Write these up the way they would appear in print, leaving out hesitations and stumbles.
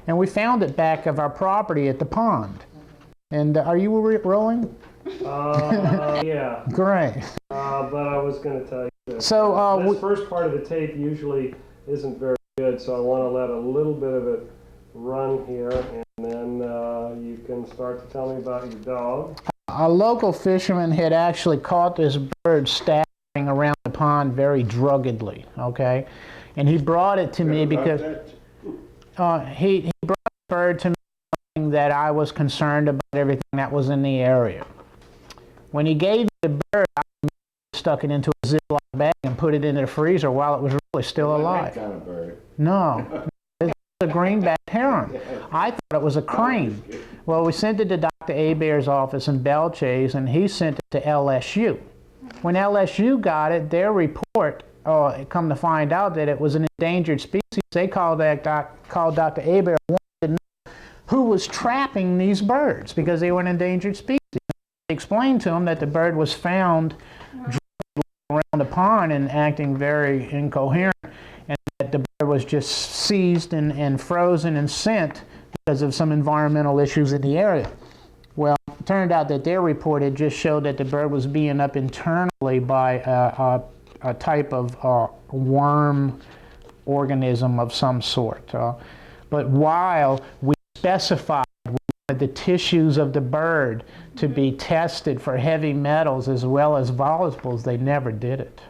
and we found it back of our property at the pond. And are you rolling? Yeah. Great. But I was going to tell you this. So this first part of the tape usually isn't very good, so I want to let a little bit of it run here, and then you can start to tell me about your dog. A local fisherman had actually caught this bird staggering around the pond very druggedly, okay? And he brought it to me because he brought the bird to me knowing that I was concerned about everything that was in the area. When he gave me the bird, I stuck it into a Ziploc bag and put it into the freezer while it was really still alive. That kind of bird. No, it was a greenback heron. I thought it was a crane. Well, we sent it to Dr. Hebert's office in Belchase, and he sent it to LSU. When LSU got it, their report, come to find out that it was an endangered species, they called Dr. Hebert, wanted to know who was trapping these birds because they were an endangered species. They explained to him that the bird was found around the pond and acting very incoherent, and that the bird was just seized and frozen and sent because of some environmental issues in the area. Well, it turned out that their report had just showed that the bird was being up internally by a type of worm organism of some sort. But while we specified the tissues of the bird to be tested for heavy metals as well as volatils, they never did it.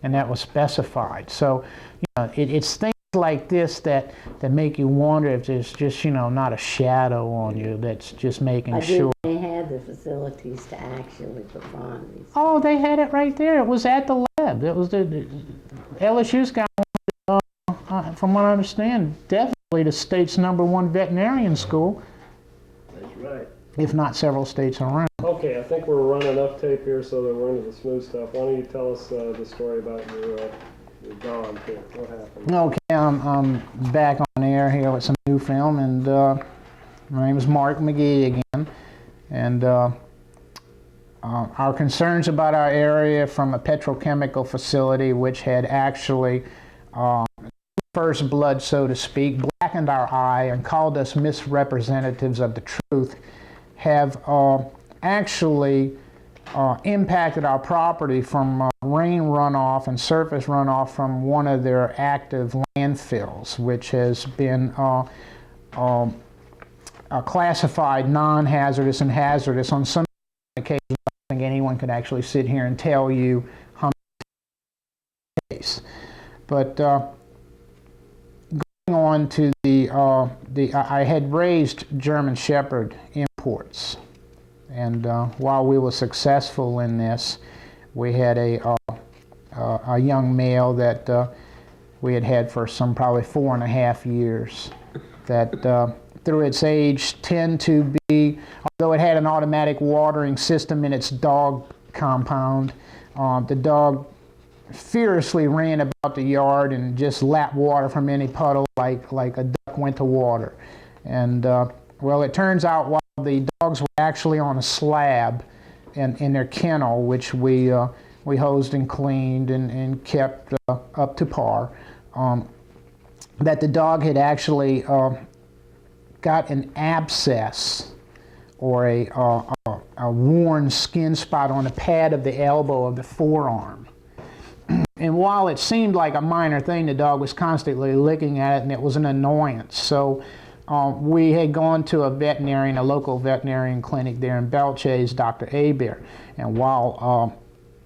And that was specified. So, it's things like this that make you wonder if there's just, not a shadow on you that's just making sure. They had the facilities to actually perform these. Oh, they had it right there. It was at the lab. It was the LSU's got, from what I understand, definitely the state's #1 veterinarian school. That's right. If not several states around. Okay, I think we're running enough tape here so that we're into the smooth stuff. Why don't you tell us the story about your dog here? What happened? Okay, I'm back on air here with some new film, and my name is Mark McGee again. And our concerns about our area from a petrochemical facility, which had actually first blood, so to speak, blackened our eye and called us misrepresentatives of the truth, have actually impacted our property from rain runoff and surface runoff from one of their active landfills, which has been classified non-hazardous and hazardous. On some occasions, I don't think anyone could actually sit here and tell you how many cases. But going on to I had raised German Shepherd imports, and while we were successful in this, we had a young male that we had for some probably 4.5 years that through its age tend to be, although it had an automatic watering system in its dog compound, the dog fiercely ran about the yard and just lapped water from any puddle like a duck went to water. And well, it turns out while the dogs were actually on a slab in their kennel, which we hosed and cleaned and kept up to par, that the dog had actually got an abscess or a worn skin spot on the pad of the elbow of the forearm. And while it seemed like a minor thing, the dog was constantly licking at it, and it was an annoyance. So we had gone to a local veterinarian clinic there in Belchase, Dr. Hebert. And while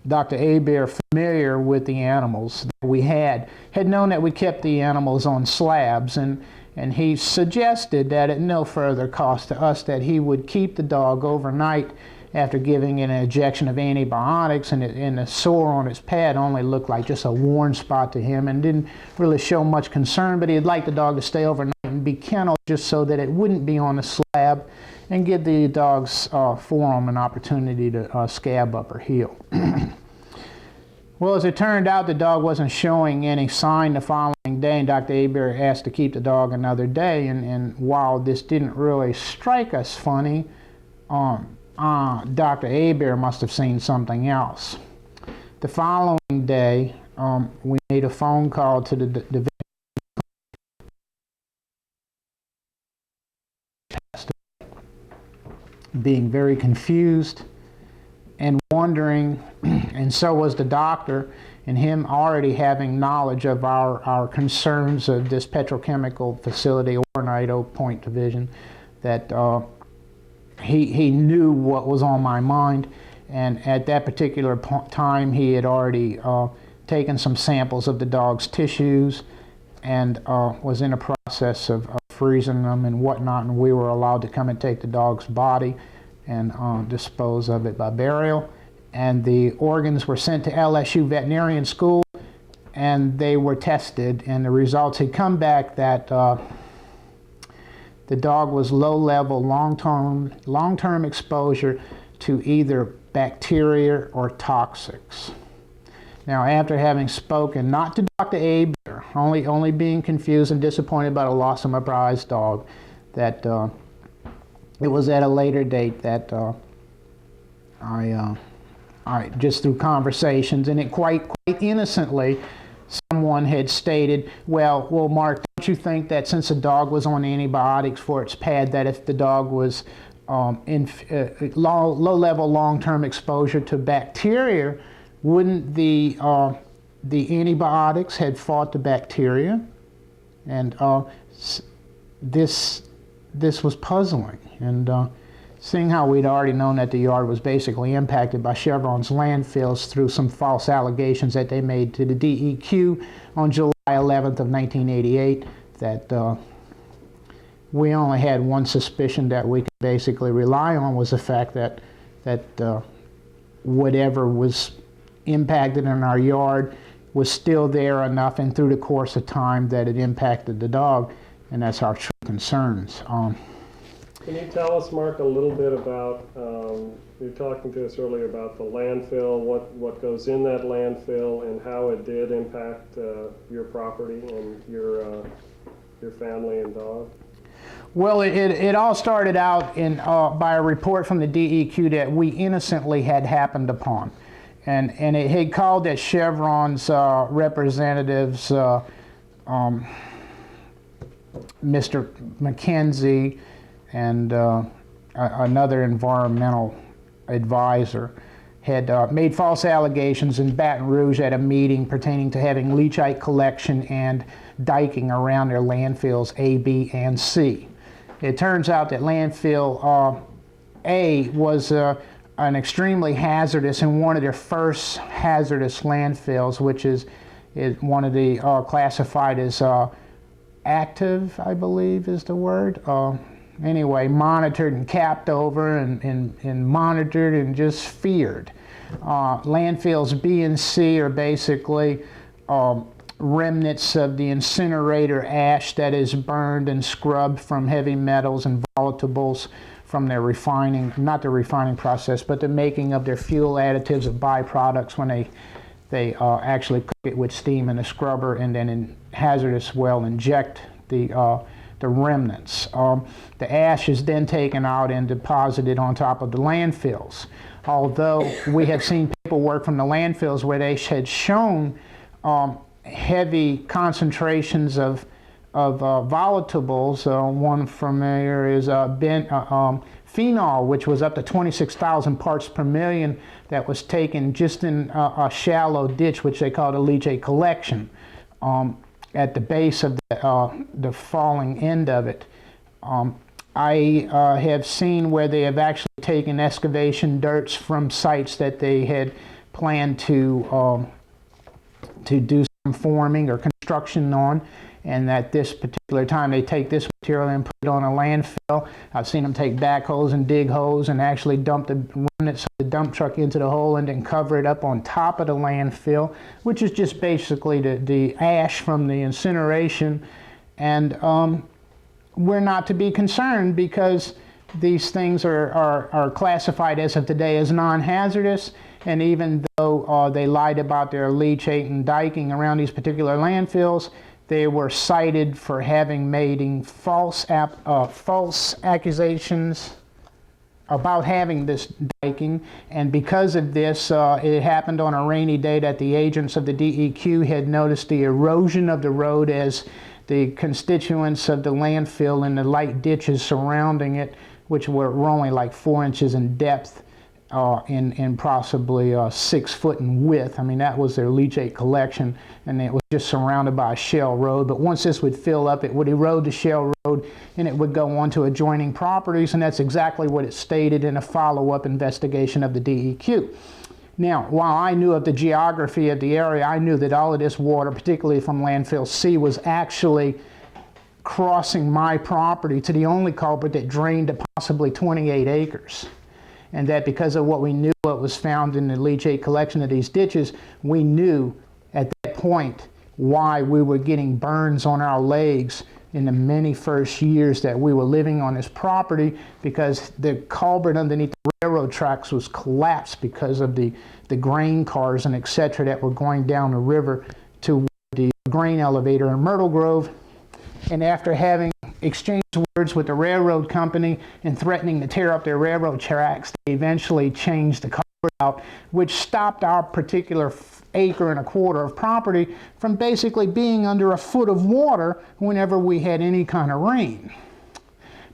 Dr. Hebert, familiar with the animals that we had known that we kept the animals on slabs, and he suggested that at no further cost to us that he would keep the dog overnight after giving it an injection of antibiotics, and the sore on its pad only looked like just a worn spot to him and didn't really show much concern, but he'd like the dog to stay overnight and be kenneled just so that it wouldn't be on the slab and give the dog's forearm an opportunity to scab up or heal. Well, as it turned out, the dog wasn't showing any sign the following day, and Dr. Hebert asked to keep the dog another day, and while this didn't really strike us funny, Dr. Hebert must have seen something else. The following day, we made a phone call to the being very confused and wondering, and so was the doctor, and him already having knowledge of our concerns of this petrochemical facility, Oronito Point Division, that he knew what was on my mind. And at that particular time, he had already taken some samples of the dog's tissues and was in the process of freezing them and whatnot, and we were allowed to come and take the dog's body and dispose of it by burial. And the organs were sent to LSU Veterinarian School, and they were tested, and the results had come back that the dog was low-level, long-term exposure to either bacteria or toxics. Now, after having spoken, not to Dr. Abe, only being confused and disappointed about the loss of my prized dog, that it was at a later date that I just through conversations, and it quite innocently, someone had stated, well, Mark, don't you think that since the dog was on antibiotics for its pad, that if the dog was in low-level, long-term exposure to bacteria, wouldn't the antibiotics had fought the bacteria? And this was puzzling. And seeing how we'd already known that the yard was basically impacted by Chevron's landfills through some false allegations that they made to the DEQ on July 11th of 1988, that we only had one suspicion that we could basically rely on, was the fact that whatever was impacted in our yard was still there enough, and through the course of time, that it impacted the dog, and that's our true concerns. Can you tell us, Mark, a little bit about, you were talking to us earlier about the landfill, what goes in that landfill, and how it did impact your property and your family and dog? Well, it all started out by a report from the DEQ that we innocently had happened upon. And it had called that Chevron's representatives, Mr. McKenzie and another environmental advisor, had made false allegations in Baton Rouge at a meeting pertaining to having leachite collection and diking around their landfills A, B, and C. It turns out that landfill A was an extremely hazardous and one of their first hazardous landfills, which is one of the classified as active, I believe is the word. Anyway, monitored and capped over and monitored and just feared. Landfills B and C are basically remnants of the incinerator ash that is burned and scrubbed from heavy metals and volatiles from their refining, not the refining process, but the making of their fuel additives of byproducts when they actually cook it with steam in a scrubber and then in hazardous well inject the remnants. The ash is then taken out and deposited on top of the landfills. Although we have seen paperwork from the landfills where they had shown heavy concentrations of volatiles. One from there is phenol, which was up to 26,000 parts per million, that was taken just in a shallow ditch, which they called a leachate collection, at the base of the falling end of it. I have seen where they have actually taken excavation dirts from sites that they had planned to do some forming or construction on, and at this particular time they take this material and put it on a landfill. I've seen them take backhoes and dig holes and actually dump the remnants of the dump truck into the hole and then cover it up on top of the landfill, which is just basically the ash from the incineration. And we're not to be concerned because these things are classified as of today as non-hazardous, and even though they lied about their leachate and diking around these particular landfills, they were cited for having made false accusations about having this diking, and because of this, it happened on a rainy day that the agents of the DEQ had noticed the erosion of the road as the constituents of the landfill and the light ditches surrounding it which were only like 4 inches in depth and possibly 6 foot in width. I mean, that was their leachate collection, and it was just surrounded by a shale road. But once this would fill up, it would erode the shale road and it would go on to adjoining properties, and that's exactly what it stated in a follow-up investigation of the DEQ. Now, while I knew of the geography of the area, I knew that all of this water, particularly from landfill C, was actually crossing my property to the only culvert that drained to possibly 28 acres. And that because of what we knew, what was found in the leachate collection of these ditches, we knew at that point why we were getting burns on our legs in the many first years that we were living on this property, because the culvert underneath the railroad tracks was collapsed because of the grain cars and etc. that were going down the river to the grain elevator in Myrtle Grove. And after having exchanged words with the railroad company and threatening to tear up their railroad tracks, they eventually changed the culvert out, which stopped our particular acre and a quarter of property from basically being under a foot of water whenever we had any kind of rain.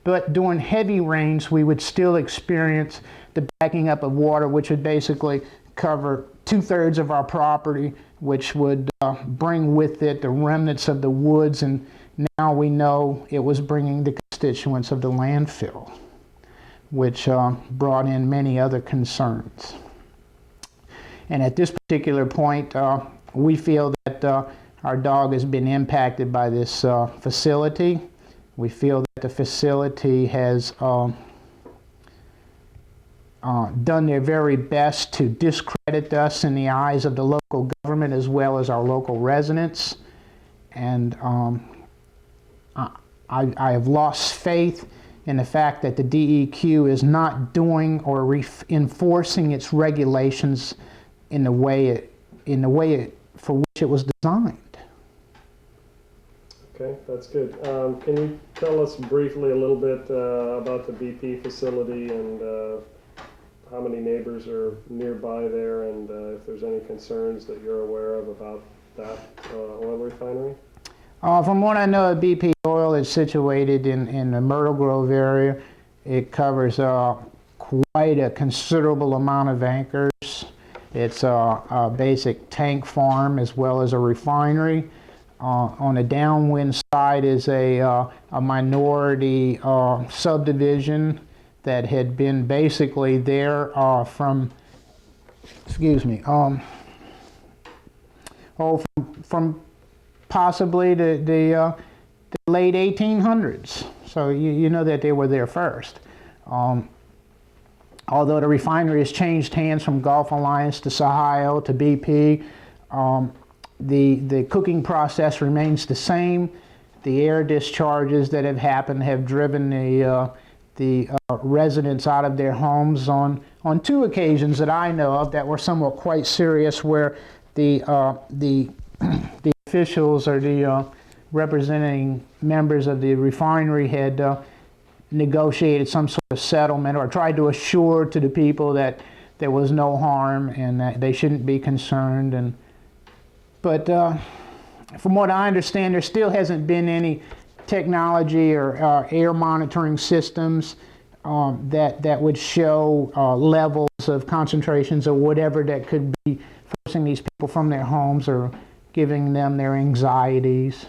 But during heavy rains, we would still experience the backing up of water, which would basically cover 2/3 of our property, which would bring with it the remnants of the woods, and now we know it was bringing the constituents of the landfill, which brought in many other concerns. And at this particular point, we feel that our dog has been impacted by this facility. We feel that the facility has done their very best to discredit us in the eyes of the local government as well as our local residents. And I have lost faith in the fact that the DEQ is not doing or enforcing its regulations in the way for which it was designed. Okay, that's good. Can you tell us briefly a little bit about the BP facility and how many neighbors are nearby there, and if there's any concerns that you're aware of about that oil refinery? From what I know, BP Oil is situated in the Myrtle Grove area. It covers quite a considerable amount of acres. It's a basic tank farm as well as a refinery. On the downwind side is a minority subdivision that had been basically there from possibly the late 1800s. So you know that they were there first. Although the refinery has changed hands from Gulf Alliance to Sahio to BP, the cooking process remains the same. The air discharges that have happened have driven the residents out of their homes on 2 occasions that I know of that were somewhat quite serious, where the officials or the representing members of the refinery had negotiated some sort of settlement or tried to assure to the people that there was no harm and that they shouldn't be concerned. But from what I understand, there still hasn't been any technology or air monitoring systems that would show levels of concentrations or whatever that could be forcing these people from their homes or giving them their anxieties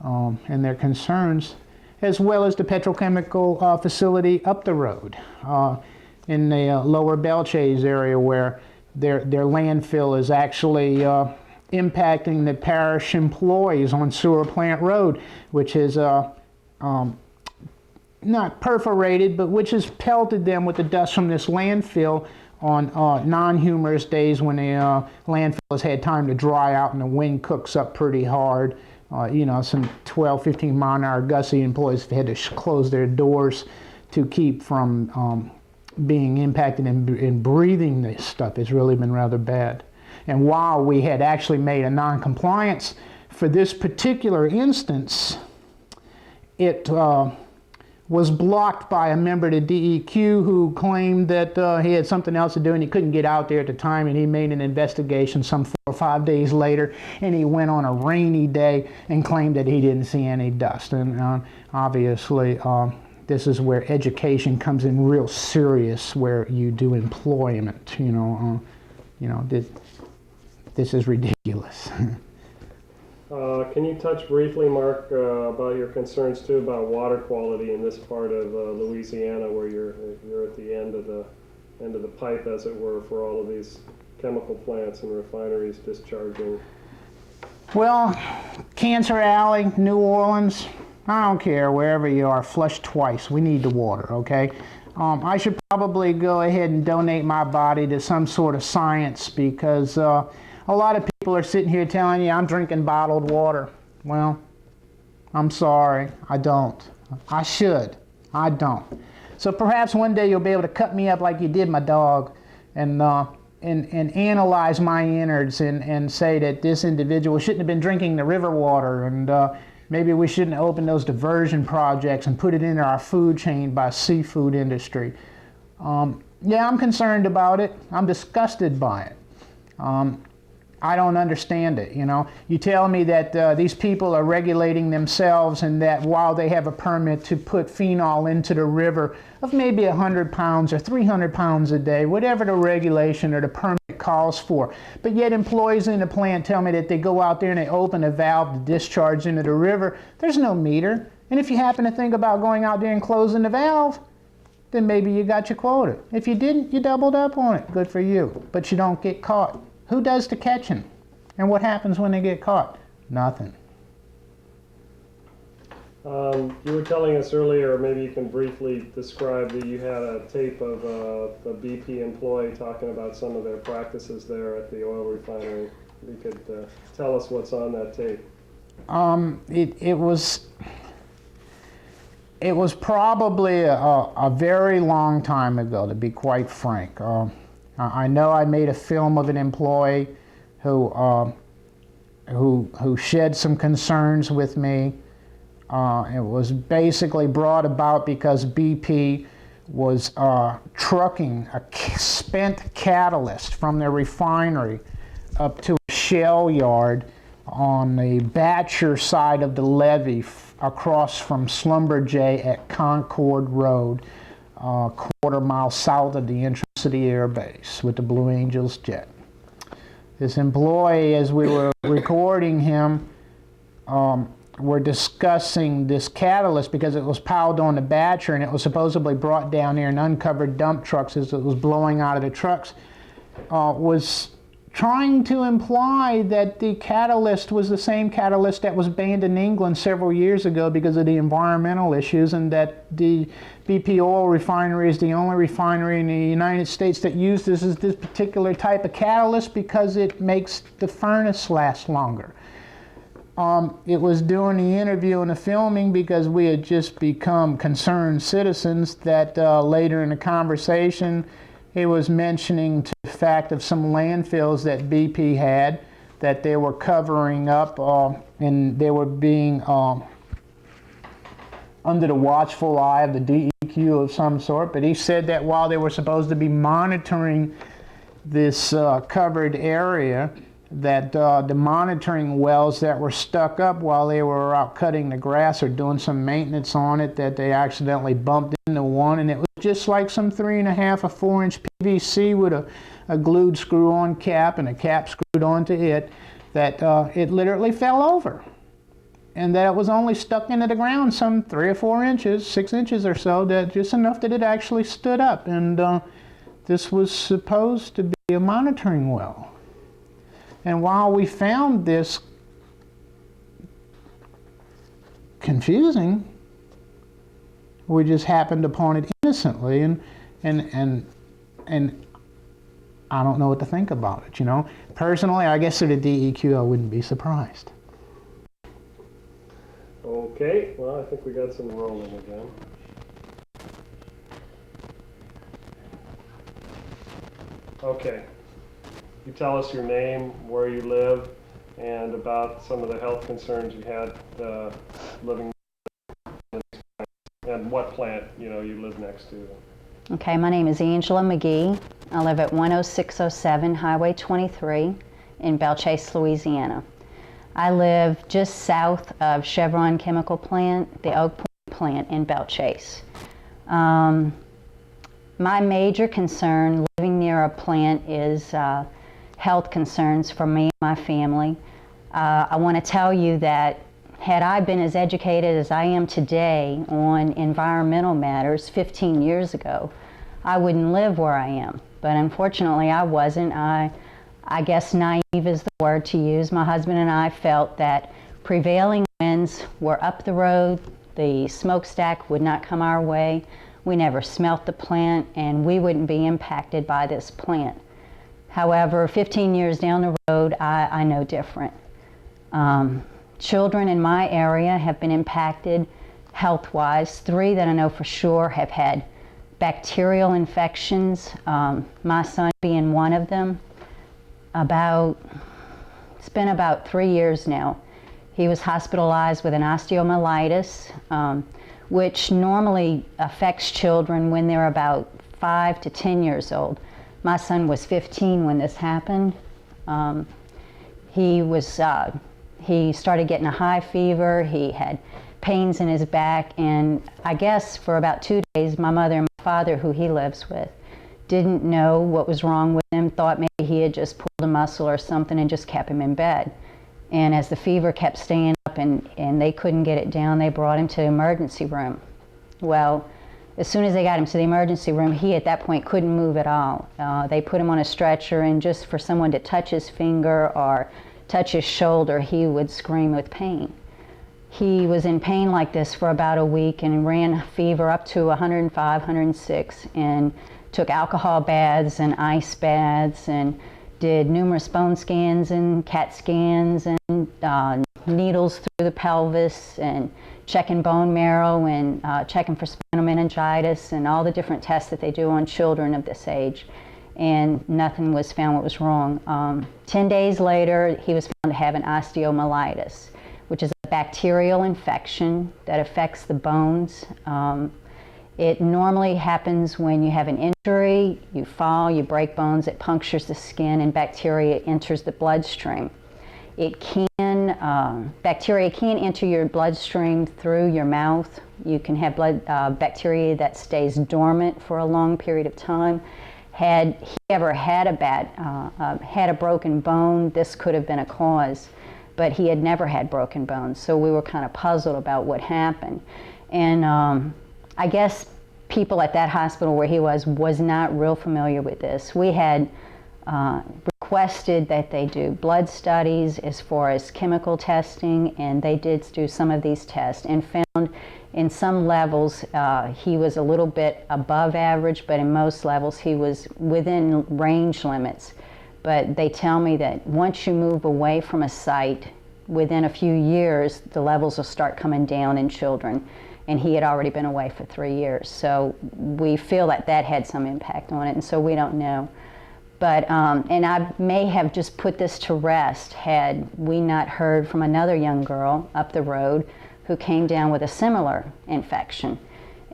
and their concerns, as well as the petrochemical facility up the road in the lower Belchase area, where their landfill is actually impacting the parish employees on Sewer Plant Road, which is not perforated, but which has pelted them with the dust from this landfill on non-humorous days when the landfill has had time to dry out and the wind cooks up pretty hard. Some 12, 15 mile an hour gusty employees have had to close their doors to keep from being impacted and breathing this stuff. It's really been rather bad. And while we had actually made a non-compliance for this particular instance, it was blocked by a member of the DEQ who claimed that he had something else to do and he couldn't get out there at the time, and he made an investigation some 4 or 5 days later, and he went on a rainy day and claimed that he didn't see any dust. And obviously this is where education comes in real serious, where you do employment. This is ridiculous. Can you touch briefly, Mark, about your concerns too about water quality in this part of Louisiana, where you're at the end of the pipe, as it were, for all of these chemical plants and refineries discharging? Well, Cancer Alley, New Orleans, I don't care, wherever you are, flush twice. We need the water, okay? I should probably go ahead and donate my body to some sort of science, because a lot of people are sitting here telling you I'm drinking bottled water. Well, I'm sorry, I don't. I should. I don't. So perhaps one day you'll be able to cut me up like you did my dog, and analyze my innards and say that this individual shouldn't have been drinking the river water, and maybe we shouldn't open those diversion projects and put it into our food chain by seafood industry. Yeah, I'm concerned about it. I'm disgusted by it. I don't understand it, you know. You tell me that these people are regulating themselves, and that while they have a permit to put phenol into the river of maybe 100 pounds or 300 pounds a day, whatever the regulation or the permit calls for, but yet employees in the plant tell me that they go out there and they open a valve to discharge into the river. There's no meter. And if you happen to think about going out there and closing the valve, then maybe you got your quota. If you didn't, you doubled up on it. Good for you. But you don't get caught. Who does the catching? And what happens when they get caught? Nothing. You were telling us earlier, maybe you can briefly describe that you had a tape of a BP employee talking about some of their practices there at the oil refinery. You could tell us what's on that tape. It was probably a very long time ago, to be quite frank. I know I made a film of an employee who shed some concerns with me. It was basically brought about because BP was trucking a spent catalyst from their refinery up to a shell yard on the Batcher side of the levee across from Schlumberger at Concord Road, a quarter-mile south of the Intra-City Air Base with the Blue Angels jet. This employee, as we were recording him, were discussing this catalyst because it was piled on the Batcher, and it was supposedly brought down there in uncovered dump trucks as it was blowing out of the trucks, was trying to imply that the catalyst was the same catalyst that was banned in England several years ago because of the environmental issues, and that the BP oil refinery is the only refinery in the United States that uses this particular type of catalyst because it makes the furnace last longer. It was during the interview and the filming, because we had just become concerned citizens, that later in the conversation he was mentioning the fact of some landfills that BP had that they were covering up, and they were being under the watchful eye of the DEQ of some sort. But he said that while they were supposed to be monitoring this covered area, that the monitoring wells that were stuck up while they were out cutting the grass or doing some maintenance on it, that they accidentally bumped into one, and it was just like some 3.5 or 4 inch PVC with a glued screw-on cap and a cap screwed onto it, that it literally fell over, and that it was only stuck into the ground some 3 or 4 inches, 6 inches or so, that just enough that it actually stood up. And this was supposed to be a monitoring well. And while we found this confusing, we just happened upon it innocently, and I don't know what to think about it, you know. Personally, I guess to the DEQ, I wouldn't be surprised. Okay, well, I think we got some rolling again. Okay. You tell us your name, where you live, and about some of the health concerns you had living in this plant, and what plant you live next to. Okay, my name is Angela McGee. I live at 10607 Highway 23 in Belchase, Louisiana. I live just south of Chevron Chemical Plant, the Oak Point plant in Belle Chase. My major concern living near a plant is health concerns for me and my family. I want to tell you that had I been as educated as I am today on environmental matters 15 years ago, I wouldn't live where I am. But unfortunately, I wasn't. I guess naive is the word to use. My husband and I felt that prevailing winds were up the road, the smokestack would not come our way, we never smelt the plant, and we wouldn't be impacted by this plant. However, 15 years down the road, I know different. Children in my area have been impacted health-wise. 3 that I know for sure have had bacterial infections, my son being one of them. It's been about 3 years now. He was hospitalized with an osteomyelitis, which normally affects children when they're about 5 to 10 years old. My son was 15 when this happened. He started getting a high fever, he had pains in his back, and I guess for about 2 days, my mother and my father, who he lives with, didn't know what was wrong with him, thought maybe he had just pulled a muscle or something and just kept him in bed. And as the fever kept staying up and they couldn't get it down, they brought him to the emergency room. Well, as soon as they got him to the emergency room, he at that point couldn't move at all. They put him on a stretcher, and just for someone to touch his finger or touch his shoulder, he would scream with pain. He was in pain like this for about a week and ran fever up to 105, 106, and took alcohol baths and ice baths and did numerous bone scans and CAT scans and needles through the pelvis and checking bone marrow and checking for spinal meningitis and all the different tests that they do on children of this age. And nothing was found what was wrong. 10 days later, he was found to have an osteomyelitis, which is a bacterial infection that affects the bones. It normally happens when you have an injury, you fall, you break bones, it punctures the skin, and bacteria enters the bloodstream. Bacteria can enter your bloodstream through your mouth. You can have bacteria that stays dormant for a long period of time. Had he ever had a broken bone, this could have been a cause, but he had never had broken bones, so we were kind of puzzled about what happened. And I guess people at that hospital where he was not real familiar with this. We had requested that they do blood studies as far as chemical testing, and they did do some of these tests and found in some levels he was a little bit above average, but in most levels he was within range limits. But they tell me that once you move away from a site, within a few years the levels will start coming down in children. And he had already been away for 3 years. So we feel that that had some impact on it, and so we don't know. But, and I may have just put this to rest had we not heard from another young girl up the road who came down with a similar infection.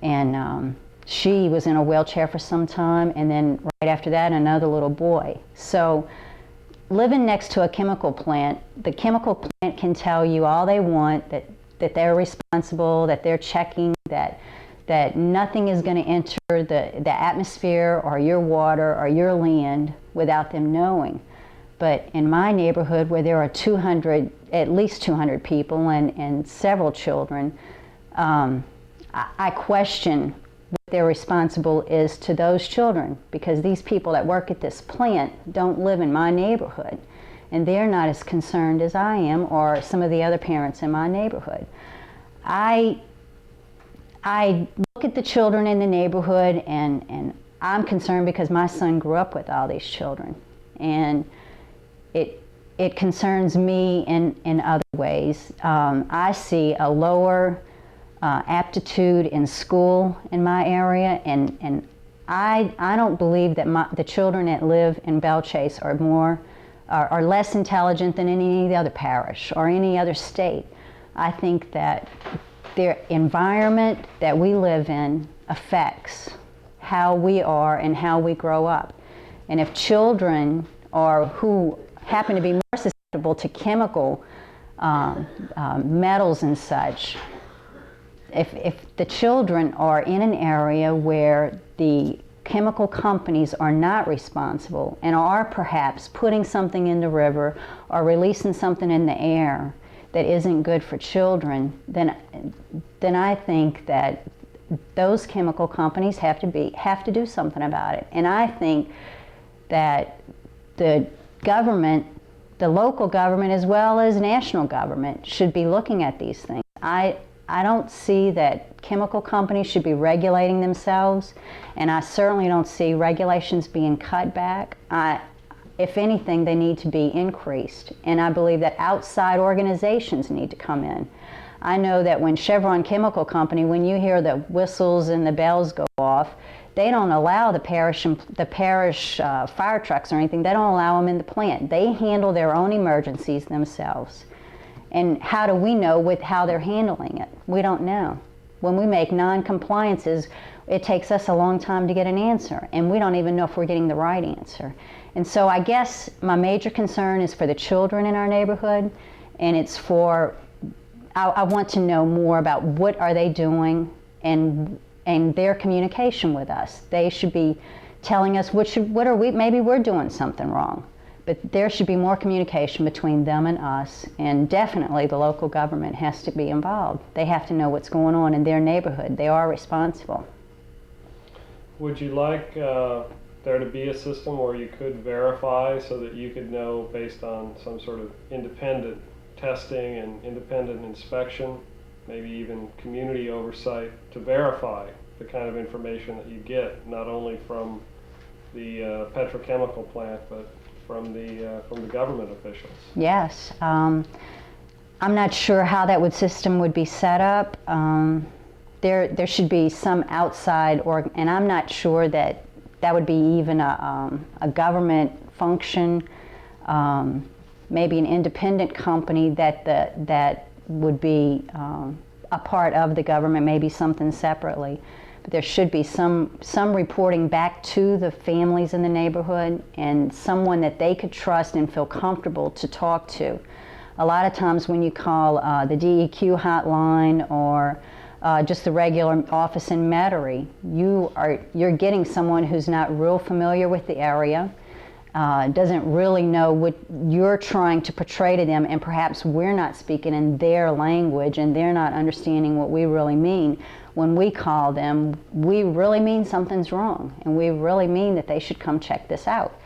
And she was in a wheelchair for some time, and then right after that, another little boy. So living next to a chemical plant, the chemical plant can tell you all they want, that they're responsible, that they're checking, that nothing is going to enter the atmosphere or your water or your land without them knowing. But in my neighborhood, where there are at least 200 people and several children, I question what their responsible is to those children, because these people that work at this plant don't live in my neighborhood. And they're not as concerned as I am or some of the other parents in my neighborhood. I look at the children in the neighborhood, and I'm concerned because my son grew up with all these children. And it concerns me in other ways. I see a lower aptitude in school in my area, and I don't believe that the children that live in Belle Chase are less intelligent than any of the other parish or any other state. I think that the environment that we live in affects how we are and how we grow up. And if children who happen to be more susceptible to chemical metals and such if the children are in an area where the chemical companies are not responsible and are perhaps putting something in the river or releasing something in the air that isn't good for children, then I think that those chemical companies have to do something about it. And I think that the government, the local government as well as national government, should be looking at these things. I don't see that chemical companies should be regulating themselves, and I certainly don't see regulations being cut back. If anything, they need to be increased, and I believe that outside organizations need to come in. I know that when Chevron Chemical Company, when you hear the whistles and the bells go off, they don't allow the parish fire trucks or anything. They don't allow them in the plant. They handle their own emergencies themselves. And how do we know with how they're handling it? We don't know. When we make non-compliances, it takes us a long time to get an answer, and we don't even know if we're getting the right answer. And so I guess my major concern is for the children in our neighborhood, and it's for, I want to know more about what are they doing and their communication with us. They should be telling us maybe we're doing something wrong. But there should be more communication between them and us, and definitely the local government has to be involved. They have to know what's going on in their neighborhood. They are responsible. Would you like there to be a system where you could verify so that you could know based on some sort of independent testing and independent inspection, maybe even community oversight, to verify the kind of information that you get, not only from the petrochemical plant, but from the government officials? Yes. I'm not sure how that system would be set up. There should be some outside, and I'm not sure that would be even a government function. Maybe an independent company that would be a part of the government, maybe something separately. But there should be some reporting back to the families in the neighborhood, and someone that they could trust and feel comfortable to talk to. A lot of times when you call the DEQ hotline or just the regular office in Metairie, you're getting someone who's not real familiar with the area, doesn't really know what you're trying to portray to them, and perhaps we're not speaking in their language and they're not understanding what we really mean. When we call them, we really mean something's wrong, and we really mean that they should come check this out.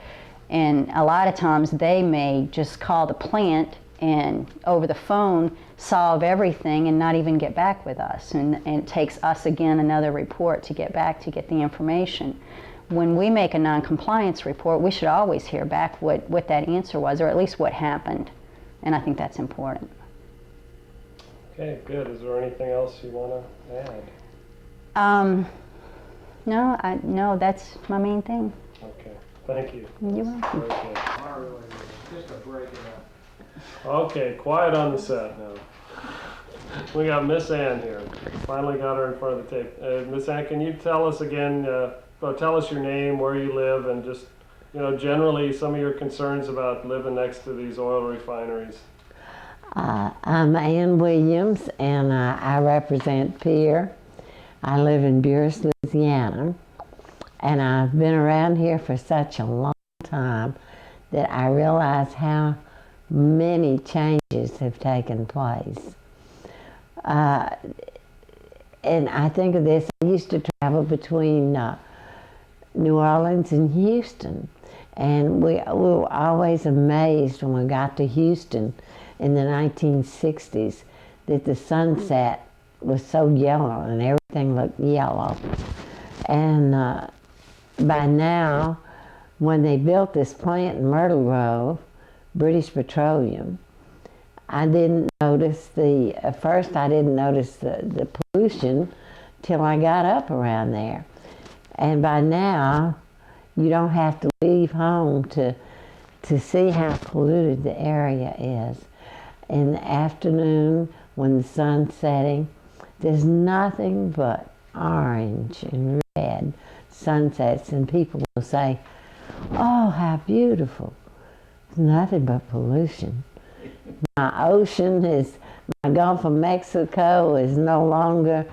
And a lot of times they may just call the plant and over the phone solve everything and not even get back with us. And it takes us again another report to get back to get the information. When we make a non-compliance report, we should always hear back what that answer was, or at least what happened. And I think that's important. Okay, good. Is there anything else you want to add? No, that's my main thing. Okay, thank you. You're welcome. Very good. Not really, just to break it up. Okay, quiet on the set now. We got Miss Ann here. Finally got her in front of the tape. Miss Ann, can you tell us again, tell us your name, where you live, and just, generally some of your concerns about living next to these oil refineries? I'm Ann Williams, and I represent Pierre. I live in Buras, Louisiana, and I've been around here for such a long time that I realize how many changes have taken place. And I think of this, I used to travel between New Orleans and Houston, and we were always amazed when we got to Houston in the 1960s that the sunset was so yellow and everything looked yellow. And by now, when they built this plant in Myrtle Grove, British Petroleum, I didn't notice at first I didn't notice the pollution till I got up around there. And by now, you don't have to leave home to see how polluted the area is. In the afternoon, when the sun's setting, there's nothing but orange and red sunsets, and people will say, "Oh, how beautiful." It's nothing but pollution. My ocean is My Gulf of Mexico is no longer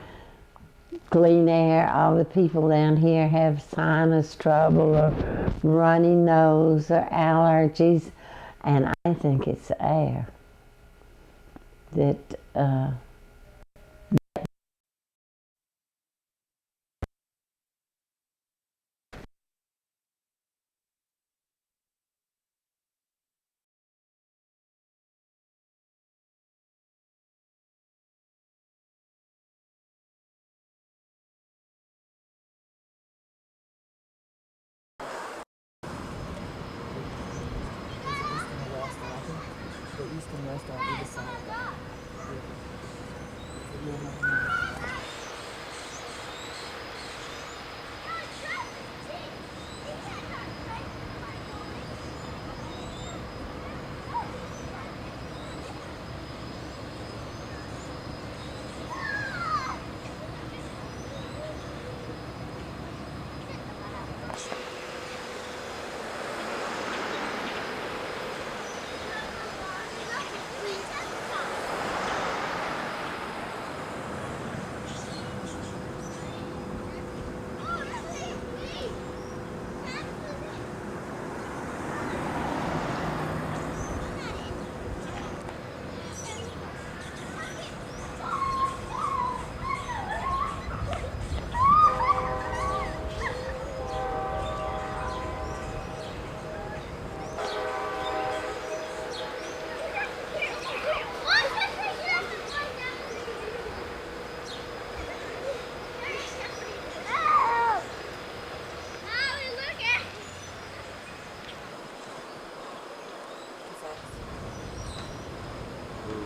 clean air. All the people down here have sinus trouble or runny nose or allergies, and I think it's air that The east and west on either side of that river.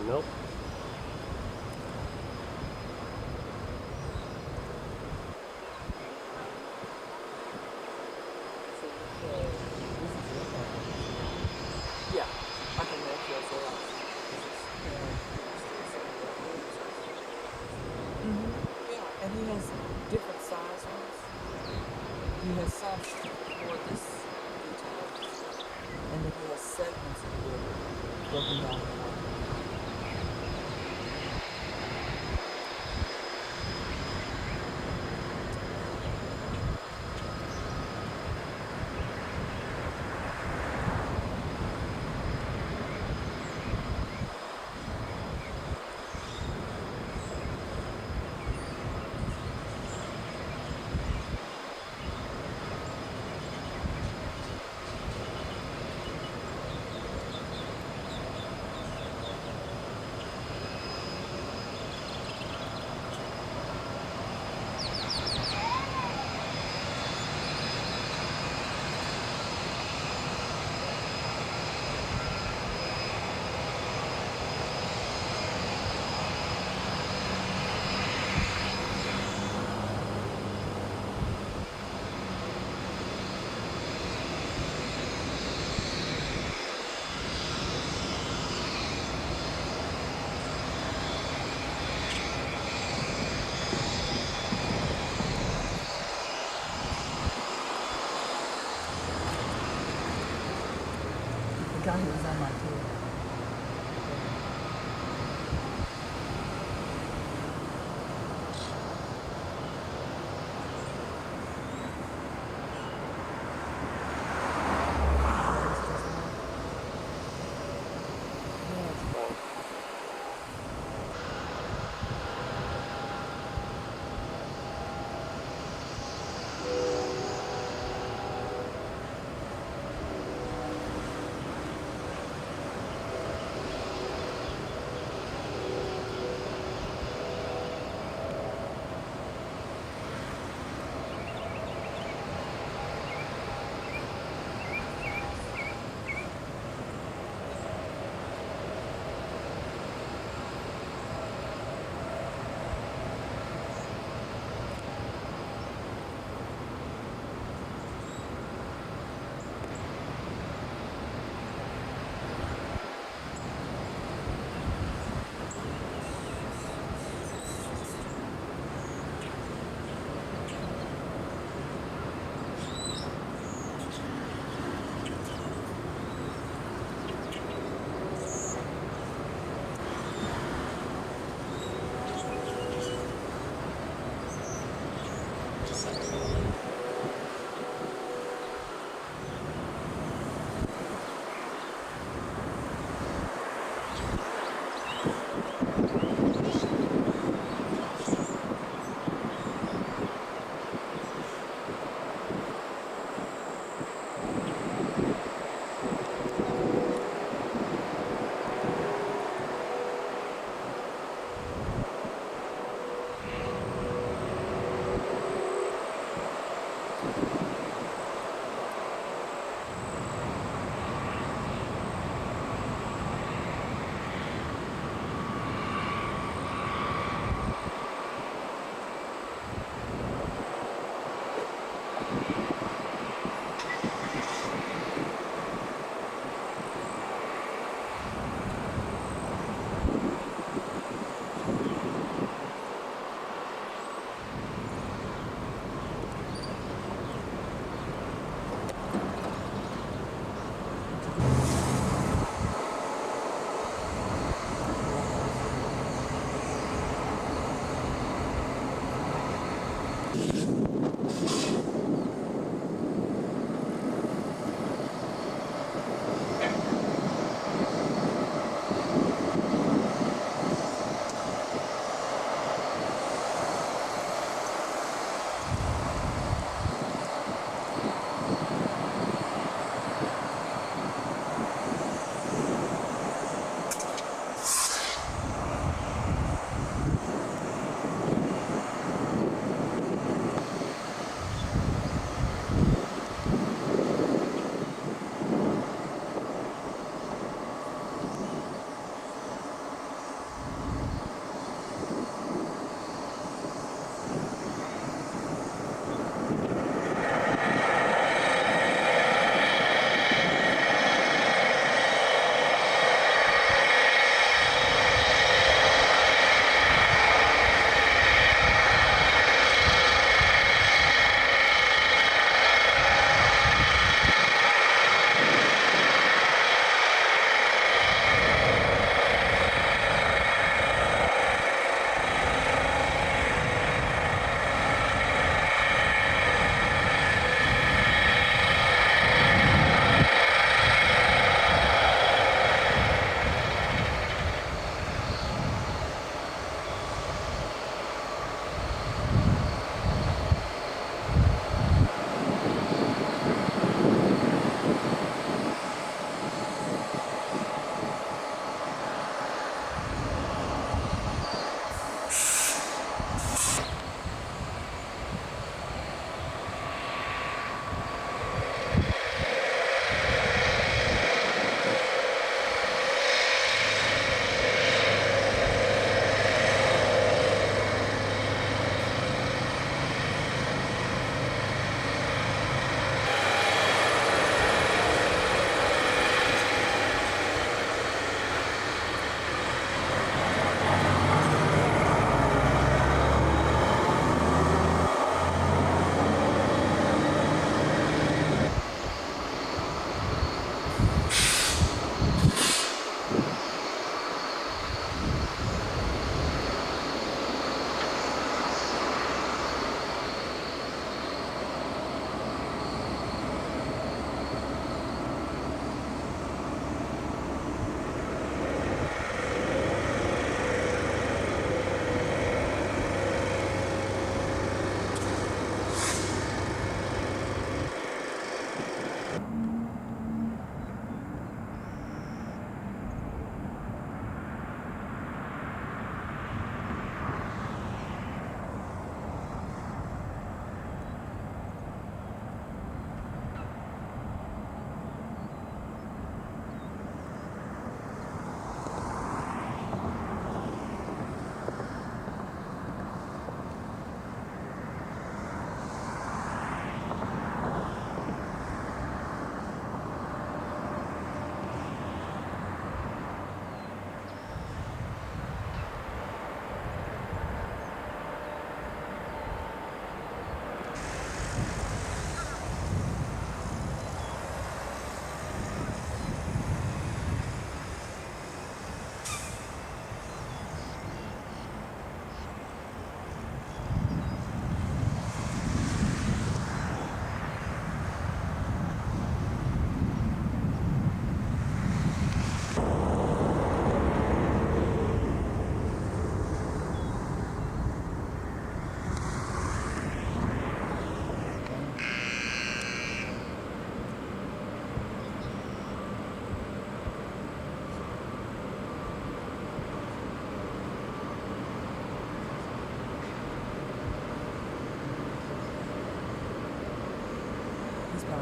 Nope. Yeah, I can make you so yeah, and he has different size ones. He has some for this detail, and then he has segments of the river broken down in one. The guy who was on my tour.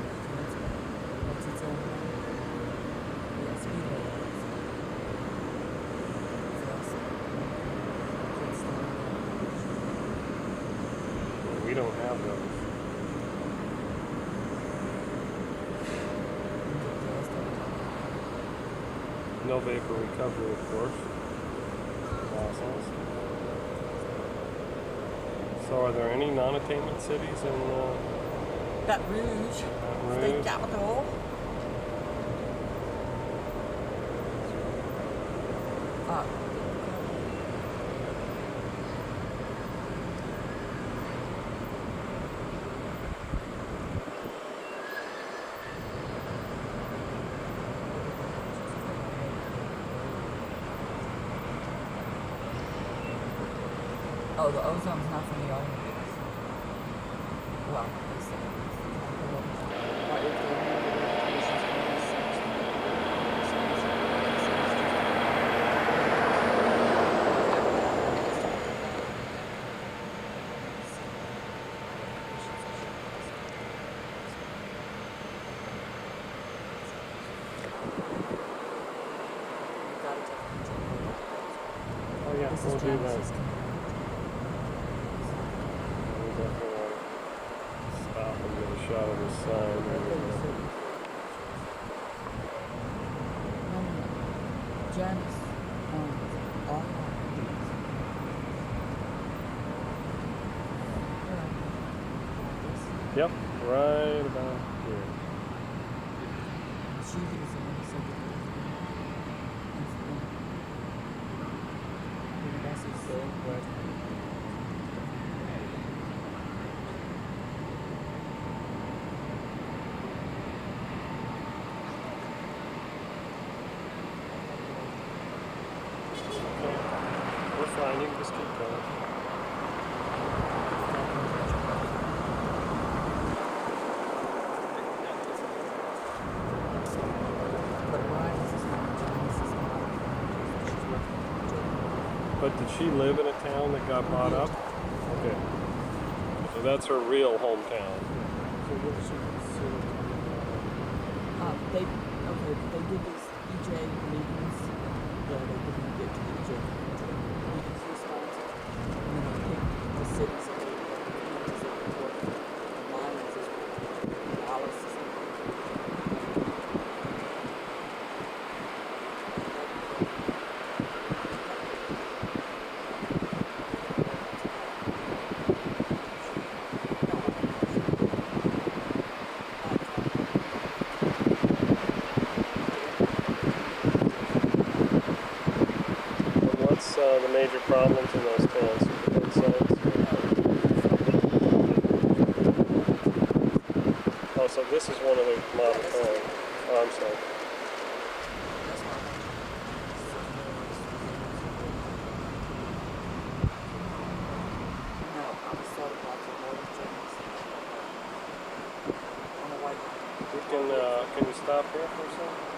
That's its own road. Yeah, speedway roads. So that's We don't have those. No vapor recovery, of course. Process. So are there any non-attainment cities in Baton Rouge, state Rouge? capital. Uh, oh, the ozone's not from the automobiles. Well, they say it's Oh yeah, This we'll is do that. Genesis. We definitely want to stop and get a shot of this sign. Janice owns all properties. Yep, right about here. She is the one who said that that's his We're fine, you can just keep going. But did she live in a town that got bought up? Okay. So that's her real hometown. They did this EJ meetings where they didn't get to the EJ meetings responses, and then they picked the cities that they were mine was Dallas. What's the major problems in those towns? Road signs? Oh, so this is one of the model towns. Oh, I'm sorry. No, I was started watching more than James on a white line. Can you stop here for a second?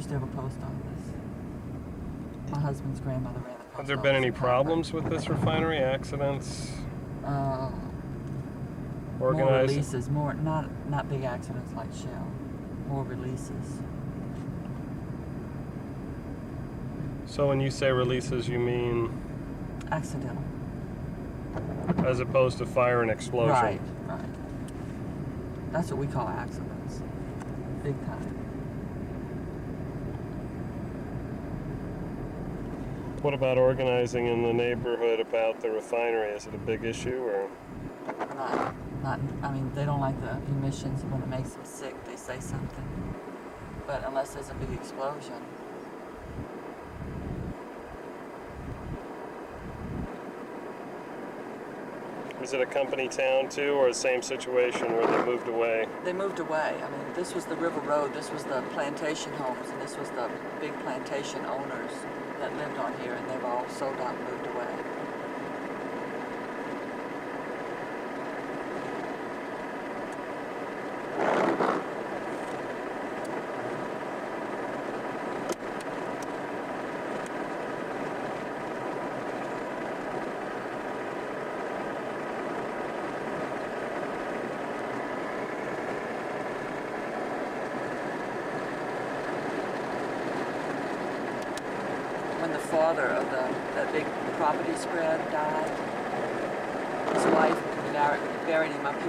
used to have a post office. My husband's grandmother ran the post office. Have there been any in Concord. problems with this refinery? Accidents? More Organized? releases, more not big accidents like Shell. More releases. So when you say releases, you mean Accidental. as opposed to fire and explosion? Right. That's what we call accidents. Big time. What about organizing in the neighborhood about the refinery? Is it a big issue, or? Not. I mean, they don't like the emissions. When it makes them sick, they say something. But unless there's a big explosion. Is it a company town too, or the same situation where they moved away? They moved away. I mean, this was the River Road, this was the plantation homes, and this was the big plantation owners that lived on here, and they've all sold out and moved away. When the father of that big property spread died, his wife buried him up here.